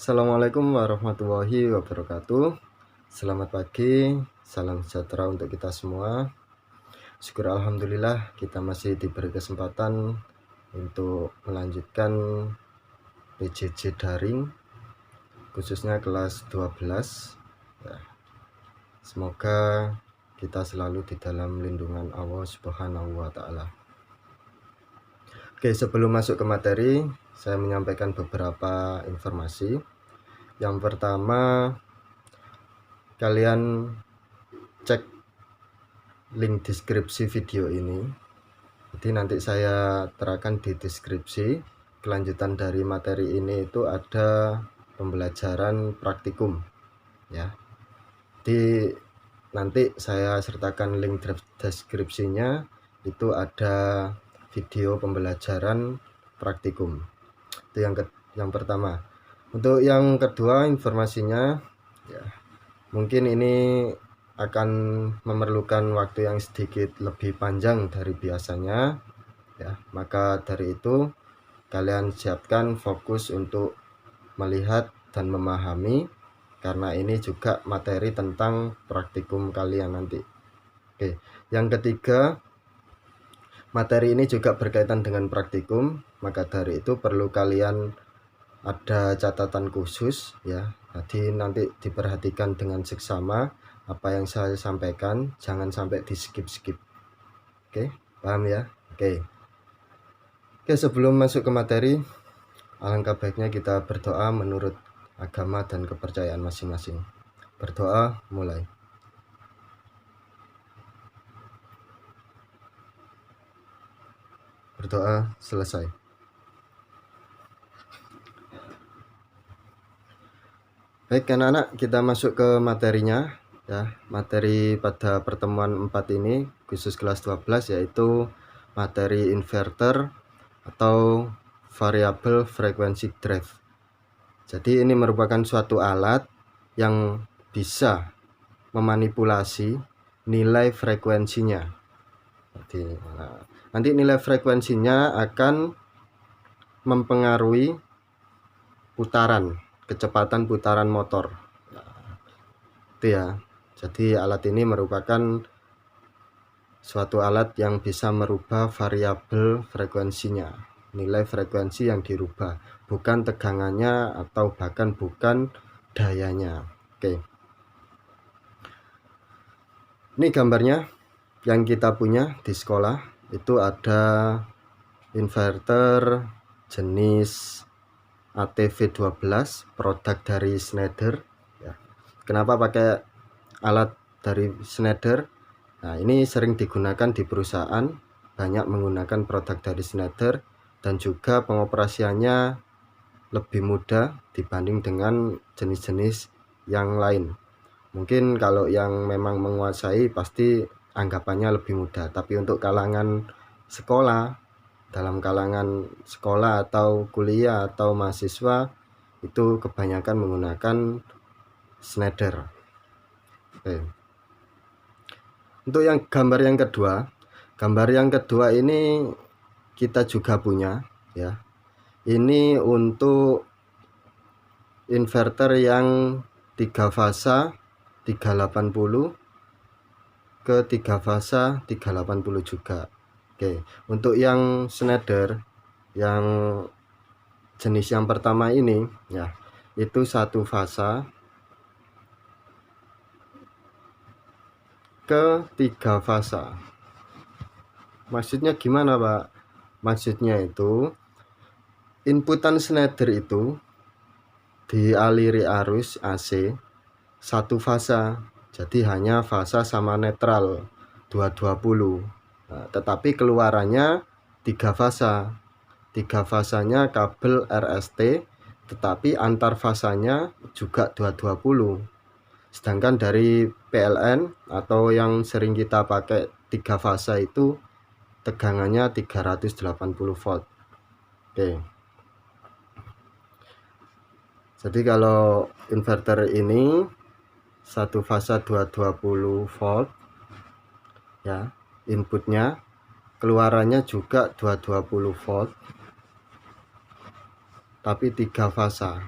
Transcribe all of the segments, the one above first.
Assalamualaikum warahmatullahi wabarakatuh. Selamat pagi, salam sejahtera untuk kita semua. Syukur alhamdulillah kita masih diberi kesempatan untuk melanjutkan PJJ daring, khususnya kelas 12. Ya, semoga kita selalu di dalam lindungan Allah Subhanahu wa Ta'ala. Oke, sebelum masuk ke materi, saya menyampaikan beberapa informasi. Yang pertama, kalian cek link deskripsi video ini. Jadi nanti saya terakan di deskripsi. Kelanjutan dari materi ini itu ada pembelajaran praktikum, ya. Di nanti saya sertakan link deskripsinya, itu ada video pembelajaran praktikum. Itu yang pertama. Untuk yang kedua, informasinya ya, mungkin ini akan memerlukan waktu yang sedikit lebih panjang dari biasanya, ya. Maka dari itu kalian siapkan fokus untuk melihat dan memahami, karena ini juga materi tentang praktikum kalian nanti. Oke, yang ketiga, materi ini juga berkaitan dengan praktikum, maka dari itu perlu kalian ada catatan khusus, ya. Jadi nanti diperhatikan dengan seksama apa yang saya sampaikan, jangan sampai di skip. Oke, paham ya? Oke, sebelum masuk ke materi, alangkah baiknya kita berdoa menurut agama dan kepercayaan masing-masing. Berdoa, mulai. Berdoa, selesai. Baik anak-anak, kita masuk ke materinya, ya. Materi pada pertemuan 4 ini khusus kelas 12 yaitu materi inverter atau variable frequency drive. Jadi ini merupakan suatu alat yang bisa memanipulasi nilai frekuensinya. Jadi, nanti nilai frekuensinya akan mempengaruhi kecepatan putaran motor. Itu ya. Jadi alat ini merupakan suatu alat yang bisa merubah variabel frekuensinya, nilai frekuensi yang dirubah, bukan tegangannya atau bahkan bukan dayanya. Oke. Ini gambarnya yang kita punya di sekolah. Itu ada inverter jenis ATV12, produk dari Schneider, ya. Kenapa pakai alat dari Schneider? Nah, ini sering digunakan di perusahaan, banyak menggunakan produk dari Schneider, dan juga pengoperasiannya lebih mudah dibanding dengan jenis-jenis yang lain. Mungkin kalau yang memang menguasai pasti anggapannya lebih mudah, tapi untuk kalangan sekolah, dalam kalangan sekolah atau kuliah atau mahasiswa, itu kebanyakan menggunakan Schneider. Oke. Untuk yang gambar yang kedua ini kita juga punya, ya. Ini untuk inverter yang 3 fasa 380 ke 3 fasa 380 juga. Oke, untuk yang Schneider yang jenis yang pertama ini, ya, itu 1 fasa ke 3 fasa. Maksudnya gimana, Pak? Maksudnya itu inputan Schneider itu dialiri arus AC 1 fasa, jadi hanya fasa sama netral 220. Nah, tetapi keluarannya 3 fasa. 3 fasanya kabel RST, tetapi antar fasanya juga 220. Sedangkan dari PLN atau yang sering kita pakai 3 fasa itu tegangannya 380 volt. Oke. Jadi kalau inverter ini 1 fasa 220 volt, ya, inputnya, keluarannya juga 220 volt, tapi 3 fasa.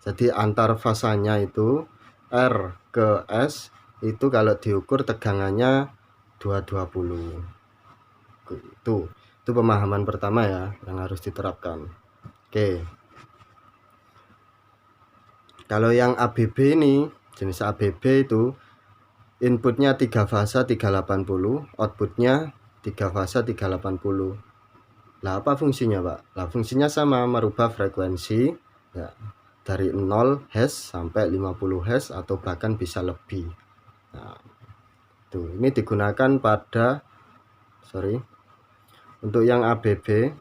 Jadi antar fasanya itu R ke S itu kalau diukur tegangannya 220. Itu pemahaman pertama ya yang harus diterapkan. Oke. Kalau yang ABB ini, jenis ABB itu inputnya 3 fasa 380, outputnya 3 fasa 380. Lah apa fungsinya Pak? Lah fungsinya sama, merubah frekuensi ya, dari 0 Hz sampai 50 Hz atau bahkan bisa lebih. Nah, ini digunakan pada untuk yang ABB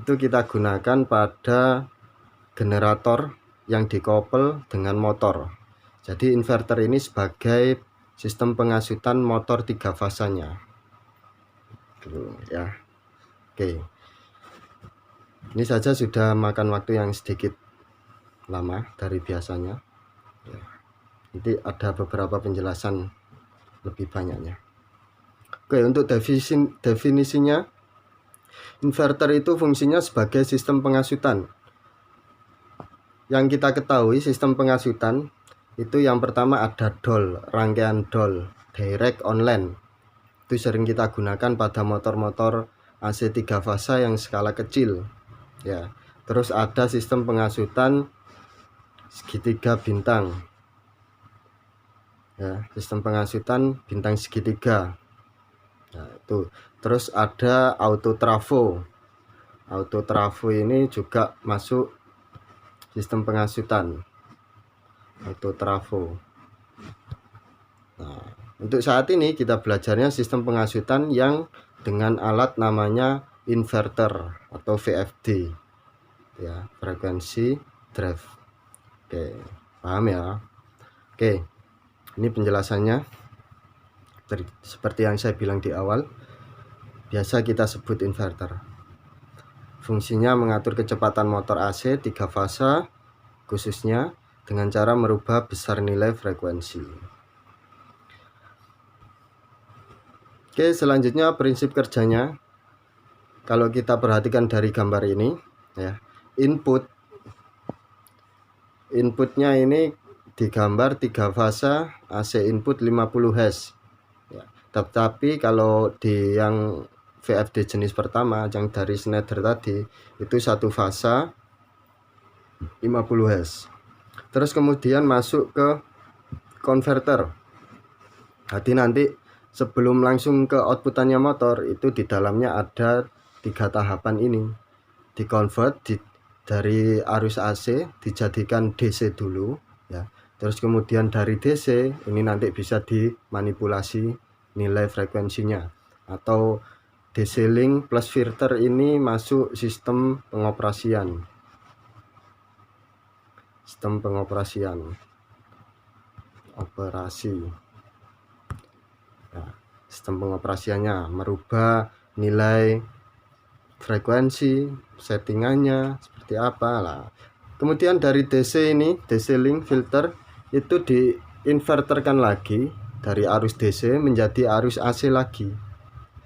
itu kita gunakan pada generator yang dikoppel dengan motor. Jadi inverter ini sebagai sistem pengasutan motor 3 fasanya. Ya. Oke. Ini saja sudah makan waktu yang sedikit lama dari biasanya. Ya. Nanti ada beberapa penjelasan lebih banyaknya. Oke, untuk definisinya, inverter itu fungsinya sebagai sistem pengasutan. Yang kita ketahui sistem pengasutan itu yang pertama ada DOL, rangkaian DOL, direct online. Itu sering kita gunakan pada motor-motor AC 3 fasa yang skala kecil. Ya. Terus ada sistem pengasutan segitiga bintang. Ya, sistem pengasutan bintang segitiga. Nah, itu. Terus ada auto trafo. Auto trafo ini juga masuk sistem pengasutan auto trafo. Nah, untuk saat ini kita belajarnya sistem pengasutan yang dengan alat namanya inverter atau VFD. Ya, frekuensi drive. Oke, paham ya? Oke. Ini penjelasannya. Seperti yang saya bilang di awal, biasa kita sebut inverter. Fungsinya mengatur kecepatan motor AC 3 fasa khususnya dengan cara merubah besar nilai frekuensi. Oke, selanjutnya prinsip kerjanya. Kalau kita perhatikan dari gambar ini ya, inputnya ini digambar 3 fasa AC input 50 Hz ya. Tetapi kalau di yang VFD jenis pertama yang dari Schneider tadi itu 1 fasa 50 Hz. Terus kemudian masuk ke konverter. Jadi nanti sebelum langsung ke outputannya motor itu di dalamnya ada 3 tahapan ini. Dikonvert dari arus AC dijadikan DC dulu ya. Terus kemudian dari DC ini nanti bisa dimanipulasi nilai frekuensinya, atau DC link plus filter ini masuk sistem pengoperasian. Nah, sistem pengoperasiannya merubah nilai frekuensi, settingannya seperti apa lah. Kemudian dari DC ini, DC link filter itu diinverterkan lagi dari arus DC menjadi arus AC lagi.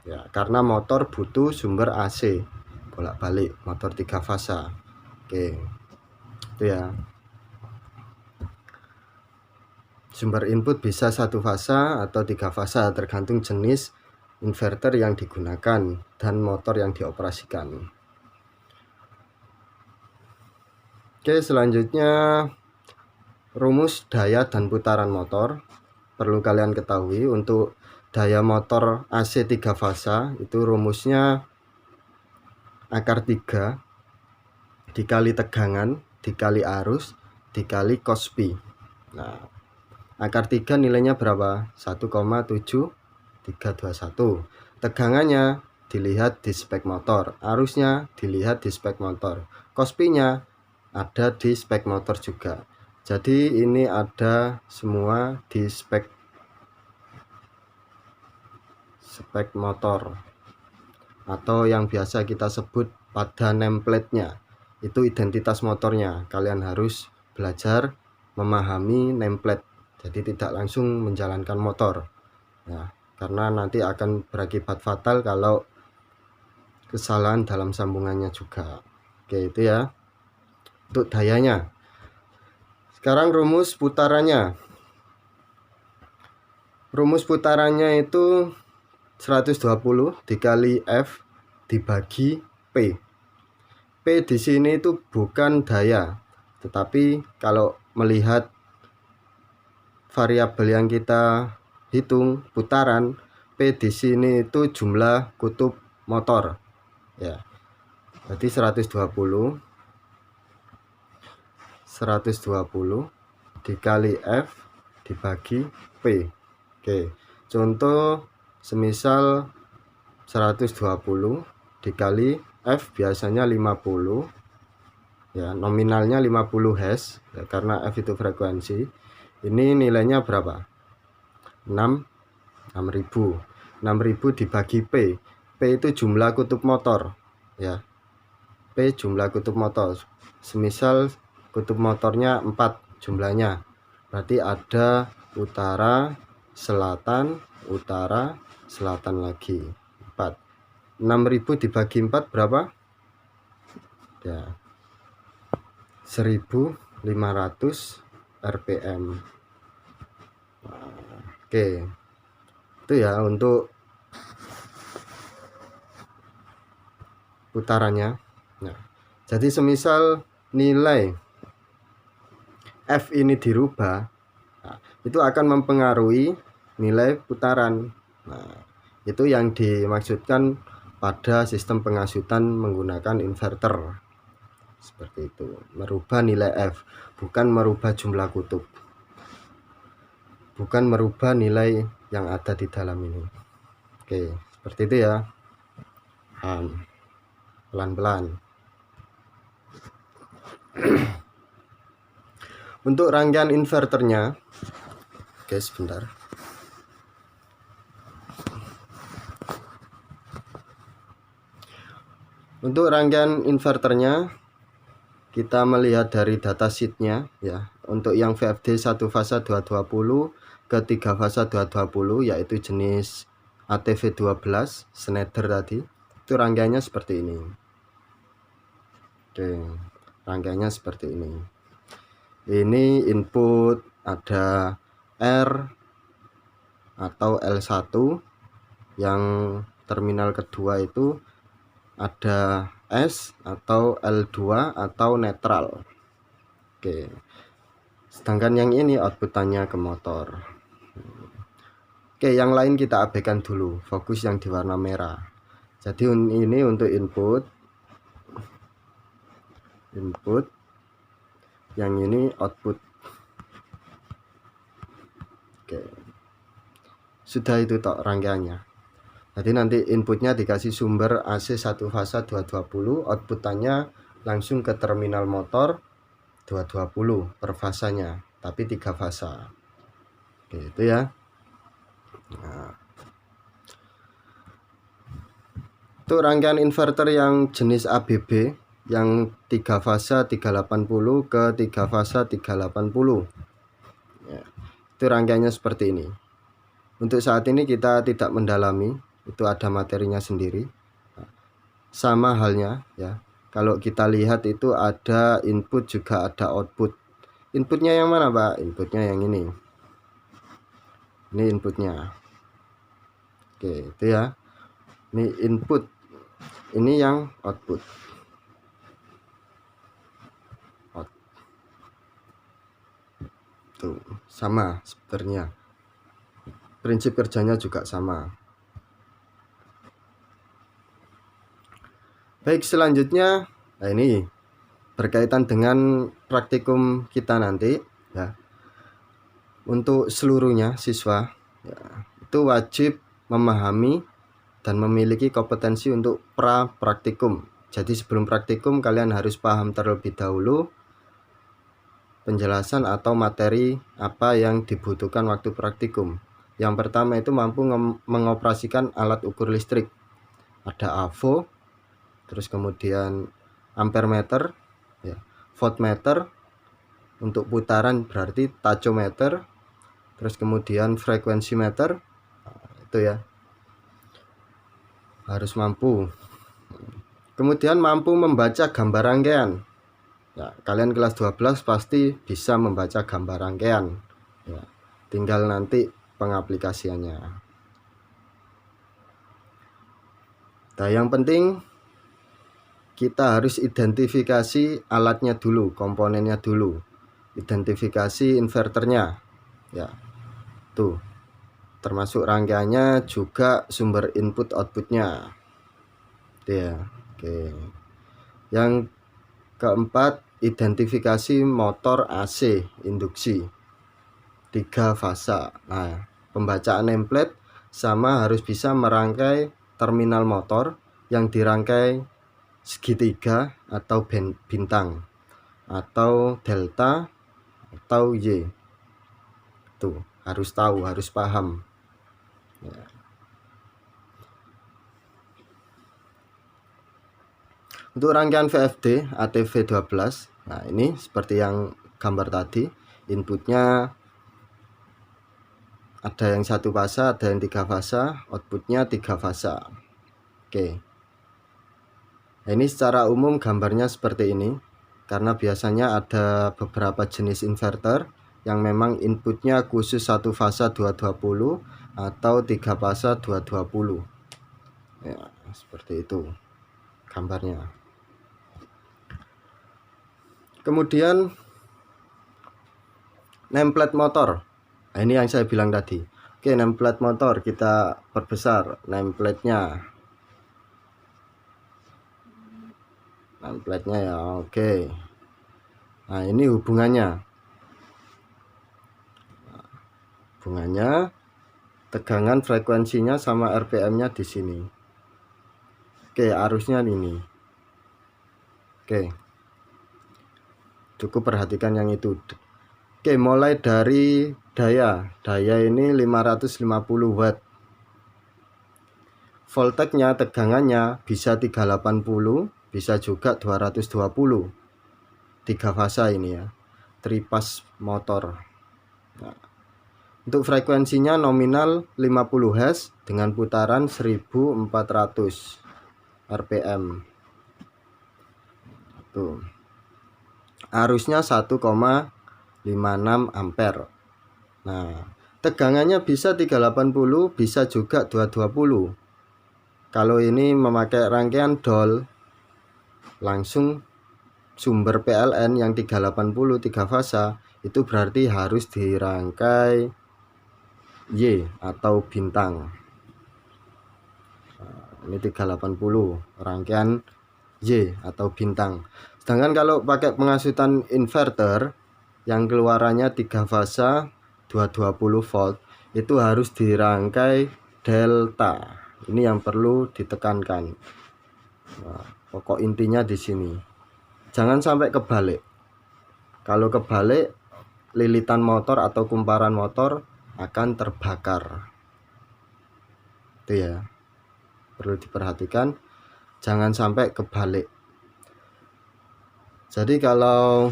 Ya, karena motor butuh sumber AC bolak-balik, motor 3 fasa. Oke. Itu ya. Sumber input bisa 1 fasa atau 3 fasa tergantung jenis inverter yang digunakan dan motor yang dioperasikan. Oke, selanjutnya rumus daya dan putaran motor. Perlu kalian ketahui untuk daya motor AC 3 fasa itu rumusnya akar 3 dikali tegangan dikali arus dikali cos pi. Nah, akar 3 nilainya berapa? 1,7321. Tegangannya dilihat di spek motor, arusnya dilihat di spek motor, cos pi-nya ada di spek motor juga. Jadi ini ada semua di spek motor, atau yang biasa kita sebut pada nameplate-nya. Itu identitas motornya. Kalian harus belajar memahami nameplate. Jadi tidak langsung menjalankan motor. Ya, karena nanti akan berakibat fatal kalau kesalahan dalam sambungannya juga. Oke, itu ya. Untuk dayanya. Sekarang rumus putarannya. Rumus putarannya itu 120 dikali F dibagi P. P di sini itu bukan daya, tetapi kalau melihat variabel yang kita hitung putaran, P di sini itu jumlah kutub motor. Ya. Berarti 120 dikali F dibagi P. Oke. Contoh semisal 120 dikali F biasanya 50. Ya, nominalnya 50 Hz ya, karena F itu frekuensi. Ini nilainya berapa? 6000 dibagi P. P itu jumlah kutub motor ya. P jumlah kutub motor. Semisal kutub motornya 4 jumlahnya. Berarti ada utara, selatan lagi 4. 6000 dibagi 4 berapa? Ya. 1500 rpm. Oke. Itu ya untuk putarannya. Nah, jadi semisal nilai F ini dirubah, nah, itu akan mempengaruhi nilai putaran. Nah, itu yang dimaksudkan pada sistem pengasutan menggunakan inverter. Seperti itu, merubah nilai F, bukan merubah jumlah kutub, bukan merubah nilai yang ada di dalam ini. Oke, seperti itu ya. Pelan-pelan. Untuk rangkaian inverternya, oke sebentar. Untuk rangkaian inverternya, kita melihat dari datasheetnya ya. Untuk yang VFD 1 fasa 220 ke 3 fasa 220 yaitu jenis ATV12 Schneider tadi, itu rangkaiannya seperti ini. Oke, rangkaiannya seperti ini. Ini input ada R atau L1, yang terminal kedua itu ada S atau L2 atau netral. Oke. Sedangkan yang ini outputannya ke motor. Oke, yang lain kita abaikan dulu, fokus yang di warna merah. Jadi ini untuk input, yang ini output. Oke. Sudah itu tok rangkaiannya. Jadi nanti inputnya dikasih sumber AC 1 fasa 220, outputannya langsung ke terminal motor 220 per fasanya, tapi 3 fasa. Oke, itu ya. Nah, itu rangkaian inverter yang jenis ABB yang 3 fasa 380 ke 3 fasa 380 ya, itu rangkaiannya seperti ini. Untuk saat ini kita tidak mendalami, itu ada materinya sendiri. Sama halnya ya, kalau kita lihat itu ada input juga ada output. Inputnya yang mana Pak? Inputnya yang ini inputnya. Oke, itu ya. Ini input, ini yang output. Tuh, sama sebenarnya. Prinsip kerjanya juga sama. Baik, selanjutnya, nah ini berkaitan dengan praktikum kita nanti ya. Untuk seluruhnya siswa ya, itu wajib memahami dan memiliki kompetensi untuk pra-praktikum. Jadi sebelum praktikum kalian harus paham terlebih dahulu penjelasan atau materi apa yang dibutuhkan waktu praktikum. Yang pertama itu mampu mengoperasikan alat ukur listrik. Ada AVO, terus kemudian ampermeter ya, voltmeter, untuk putaran berarti tachometer, terus kemudian frekuensi meter. Itu ya, harus mampu. Kemudian mampu membaca gambar rangkaian. Ya, kalian kelas 12 pasti bisa membaca gambar rangkaian. Ya, tinggal nanti pengaplikasiannya. Nah, yang penting kita harus identifikasi alatnya dulu, komponennya dulu. Identifikasi inverternya. Ya. Tuh. Termasuk rangkaiannya juga sumber input outputnya. Ya. Oke. Yang keempat, identifikasi motor AC induksi 3 fasa. Nah, pembacaan nameplate sama harus bisa merangkai terminal motor yang dirangkai segitiga atau bintang atau delta atau Y. Tuh, harus tahu, harus paham. Ya. Untuk rangkaian VFD ATV12, nah ini seperti yang gambar tadi, inputnya ada yang 1 fasa, ada yang 3 fasa, outputnya 3 fasa. Oke. Nah, ini secara umum gambarnya seperti ini, karena biasanya ada beberapa jenis inverter yang memang inputnya khusus 1 fasa 220 atau 3 fasa 220. Ya, seperti itu gambarnya. Kemudian nameplate motor. Nah, ini yang saya bilang tadi. Oke, nameplate motor kita perbesar nameplate-nya. Nameplate-nya ya, oke. Nah, ini hubungannya. Hubungannya tegangan frekuensinya sama RPM-nya di sini. Oke, arusnya ini. Oke. Cukup perhatikan yang itu. Oke, mulai dari daya. Daya ini 550 watt. Voltage-nya, tegangannya bisa 380, bisa juga 220. 3 fasa ini ya. 3 phase motor. Nah, untuk frekuensinya nominal 50 Hz dengan putaran 1400 RPM. Tuh. Arusnya 1,56 ampere. Nah, tegangannya bisa 380, bisa juga 220. Kalau ini memakai rangkaian DOL, langsung sumber PLN yang 380 3 fasa itu berarti harus dirangkai Y atau bintang. Nah, ini 380 rangkaian Y atau bintang. Sedangkan kalau pakai pengasutan inverter yang keluarannya 3 fasa 220 volt itu harus dirangkai delta. Ini yang perlu ditekankan. Nah, pokok intinya di sini. Jangan sampai kebalik. Kalau kebalik, lilitan motor atau kumparan motor akan terbakar. Itu ya. Perlu diperhatikan. Jangan sampai kebalik. Jadi kalau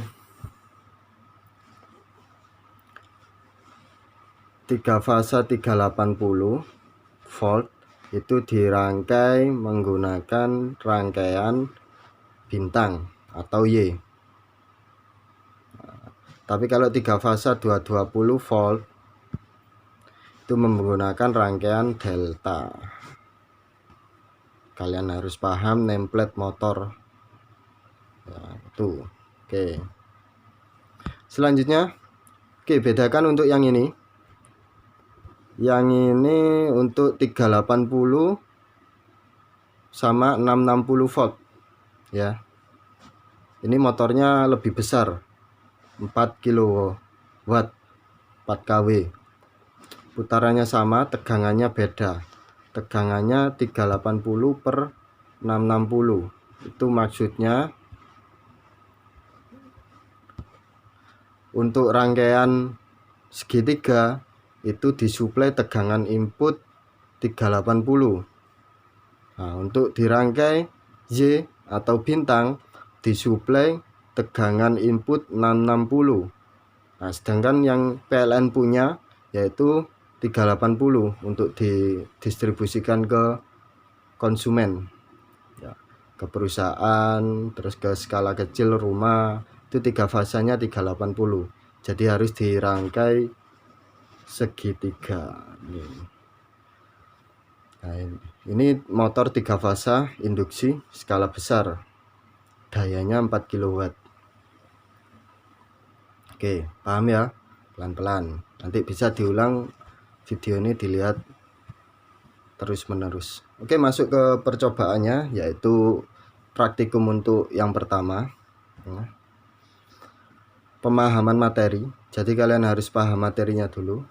3 fasa 380 volt itu dirangkai menggunakan rangkaian bintang atau Y. Tapi kalau 3 fasa 220 volt itu menggunakan rangkaian delta. Kalian harus paham nameplate motor. Ya, itu. Oke. Selanjutnya, oke, bedakan untuk yang ini. Yang ini untuk 380 sama 660 volt ya. Ini motornya lebih besar, 4 kW 4 kW. Putarannya sama, tegangannya beda. Tegangannya 380 per 660. Itu maksudnya untuk rangkaian segitiga itu disuplai tegangan input 380. Nah, untuk dirangkai Y atau bintang disuplai tegangan input 660. Nah, sedangkan yang PLN punya yaitu 380 untuk didistribusikan ke konsumen ya, ke perusahaan, terus ke skala kecil rumah, itu 3 fasanya 380, jadi harus dirangkai segitiga. Nah, ini motor 3 fasa induksi skala besar, dayanya 4 kW. Oke, paham ya? Pelan-pelan, nanti bisa diulang video ini, dilihat terus menerus. Oke, masuk ke percobaannya, yaitu praktikum untuk yang pertama. Pemahaman materi, jadi kalian harus paham materinya dulu.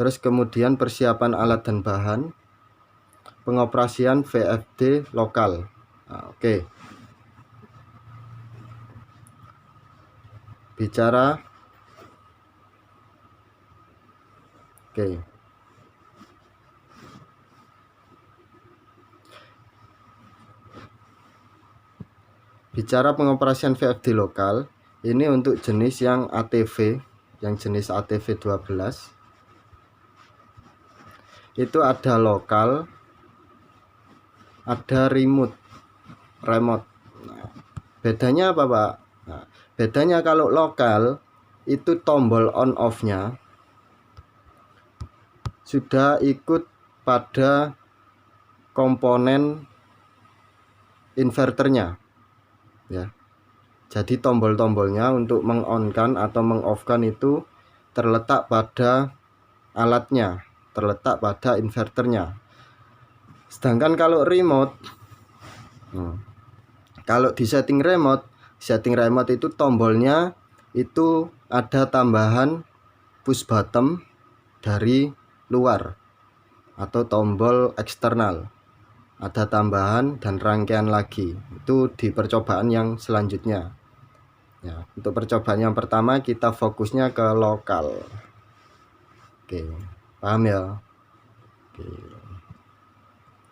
Terus kemudian persiapan alat dan bahan, pengoperasian VFD lokal. Nah, oke. Bicara. Oke. Bicara pengoperasian VFD lokal, ini untuk jenis yang ATV, yang jenis ATV 12. Itu ada lokal, ada remote. Nah, bedanya apa, Pak? Nah, bedanya kalau lokal itu tombol on off-nya sudah ikut pada komponen inverternya, ya. Jadi tombol-tombolnya untuk meng-on-kan atau meng-off-kan itu terletak pada alatnya, terletak pada inverternya. Sedangkan kalau remote, kalau di setting remote itu tombolnya itu ada tambahan push button dari luar atau tombol eksternal, ada tambahan dan rangkaian lagi. Itu di percobaan yang selanjutnya. Ya, untuk percobaan yang pertama kita fokusnya ke lokal. Oke, paham ya? Oke.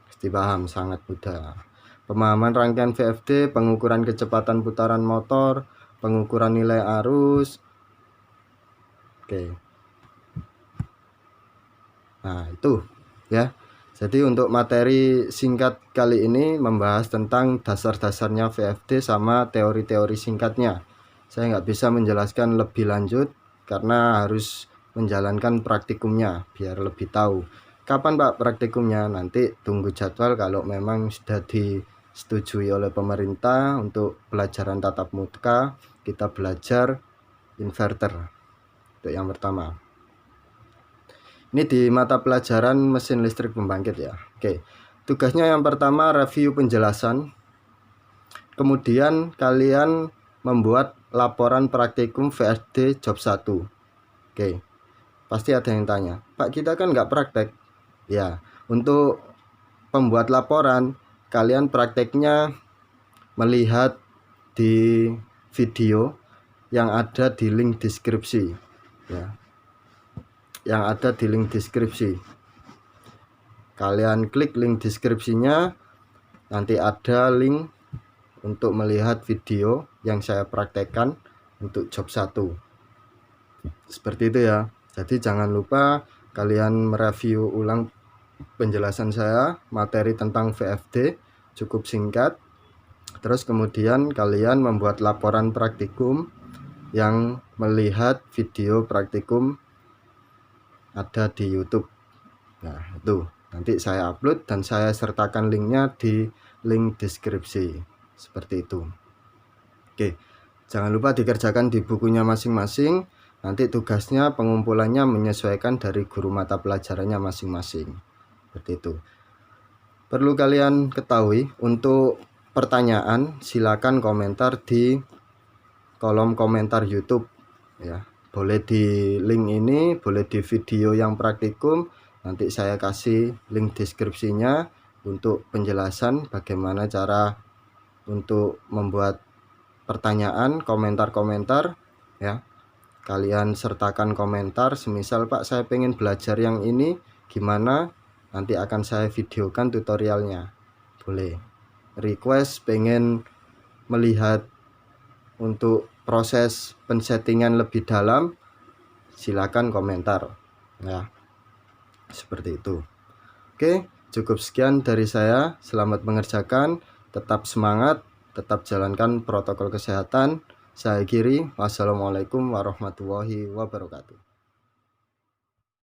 Pasti paham, sangat mudah. Pemahaman rangkaian VFD, pengukuran kecepatan putaran motor, pengukuran nilai arus. Oke. Nah, itu ya. Jadi untuk materi singkat kali ini membahas tentang dasar-dasarnya VFD sama teori-teori singkatnya. Saya nggak bisa menjelaskan lebih lanjut karena harus menjalankan praktikumnya biar lebih tahu. Kapan Pak praktikumnya? Nanti tunggu jadwal kalau memang sudah disetujui oleh pemerintah untuk pelajaran tatap muka, kita belajar inverter. Untuk yang pertama. Ini di mata pelajaran mesin listrik pembangkit ya. Oke. Tugasnya yang pertama review penjelasan. Kemudian kalian membuat laporan praktikum VFD job 1. Oke. Pasti ada yang tanya, Pak kita kan nggak praktek. Ya, untuk pembuat laporan kalian prakteknya melihat di video yang ada di link deskripsi ya. Yang ada di link deskripsi. Kalian klik link deskripsinya, nanti ada link untuk melihat video yang saya praktekkan untuk job 1. Seperti itu ya. Jadi jangan lupa kalian mereview ulang penjelasan saya, materi tentang VFD, cukup singkat. Terus kemudian kalian membuat laporan praktikum yang melihat video praktikum ada di YouTube. Nah, itu nanti saya upload dan saya sertakan linknya di link deskripsi. Seperti itu. Oke, jangan lupa dikerjakan di bukunya masing-masing. Nanti tugasnya pengumpulannya menyesuaikan dari guru mata pelajarannya masing-masing. Seperti itu. Perlu kalian ketahui, untuk pertanyaan silakan komentar di kolom komentar YouTube ya. Boleh di link ini, boleh di video yang praktikum. Nanti saya kasih link deskripsinya untuk penjelasan bagaimana cara untuk membuat pertanyaan, komentar-komentar ya. Kalian sertakan komentar, semisal Pak saya pengen belajar yang ini gimana, nanti akan saya videokan tutorialnya. Boleh. Request pengen melihat untuk proses pensettingan lebih dalam, silakan komentar ya. Seperti itu. Oke, cukup sekian dari saya. Selamat mengerjakan, tetap semangat, tetap jalankan protokol kesehatan. Saya akhiri, wassalamualaikum warahmatullahi wabarakatuh.